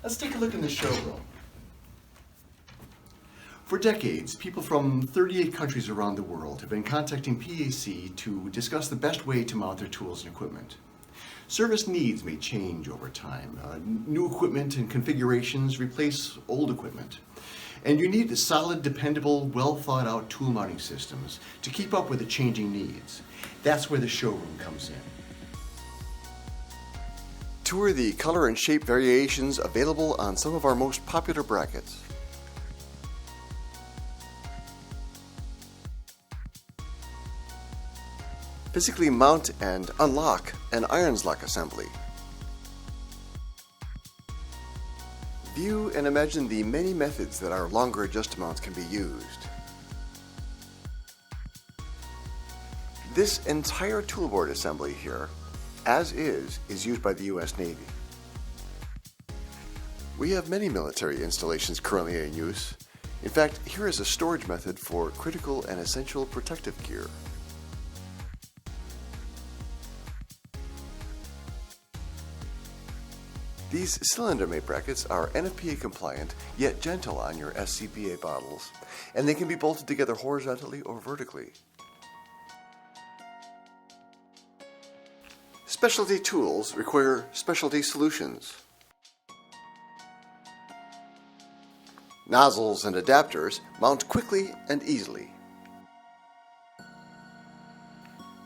Let's take a look in the showroom. For decades, people from 38 countries around the world have been contacting P.A.C. to discuss the best way to mount their tools and equipment. Service needs may change over time. New equipment and configurations replace old equipment. And you need solid, dependable, well-thought-out tool mounting systems to keep up with the changing needs. That's where the showroom comes in. Tour the color and shape variations available on some of our most popular brackets. Physically mount and unlock an ironslok assembly. View and imagine the many methods that our longer adjust mounts can be used. This entire toolboard assembly here, as is used by the U.S. Navy. We have many military installations currently in use. In fact, here is a storage method for critical and essential protective gear. These CylinderMate brackets are NFPA compliant, yet gentle on your SCBA bottles, and they can be bolted together horizontally or vertically. Specialty tools require specialty solutions. Nozzles and adapters mount quickly and easily.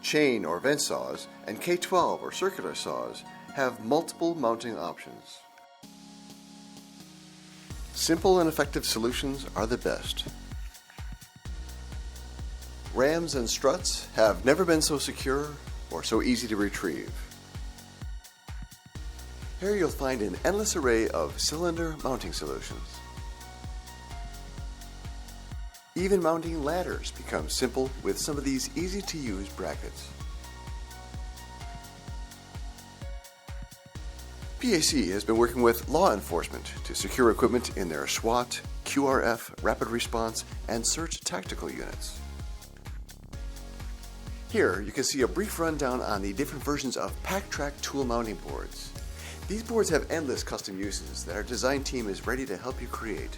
Chain or vent saws and K12 or circular saws have multiple mounting options. Simple and effective solutions are the best. Rams and struts have never been so secure or so easy to retrieve. Here you'll find an endless array of cylinder mounting solutions. Even mounting ladders becomes simple with some of these easy-to-use brackets. P.A.C. has been working with law enforcement to secure equipment in their SWAT, QRF, Rapid Response, and Search Tactical units. Here you can see a brief rundown on the different versions of PAC tool mounting boards. These boards have endless custom uses that our design team is ready to help you create.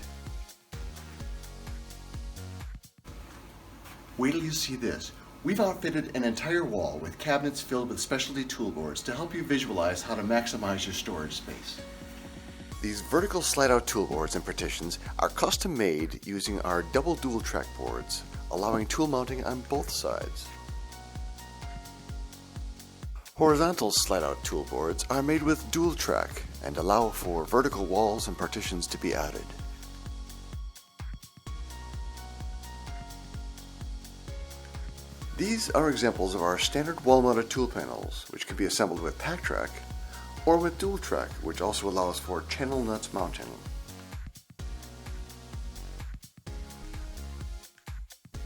Wait till you see this. We've outfitted an entire wall with cabinets filled with specialty toolboards to help you visualize how to maximize your storage space. These vertical slide-out toolboards and partitions are custom made using our double dual track boards, allowing tool mounting on both sides. Horizontal slide-out toolboards are made with dual track and allow for vertical walls and partitions to be added. These are examples of our standard wall-mounted tool panels, which can be assembled with PAC track or with dual track, which also allows for channel nuts mounting.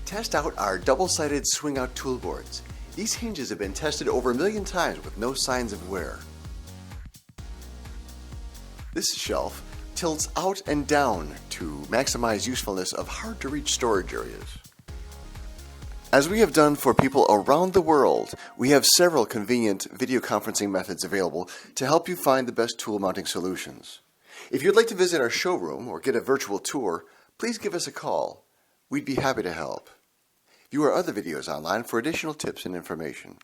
Test out our double-sided swing-out toolboards. These hinges have been tested over 1 million times with no signs of wear. This shelf tilts out and down to maximize usefulness of hard-to-reach storage areas. As we have done for people around the world, we have several convenient video conferencing methods available to help you find the best tool mounting solutions. If you'd like to visit our showroom or get a virtual tour, please give us a call. We'd be happy to help. View our other videos online for additional tips and information.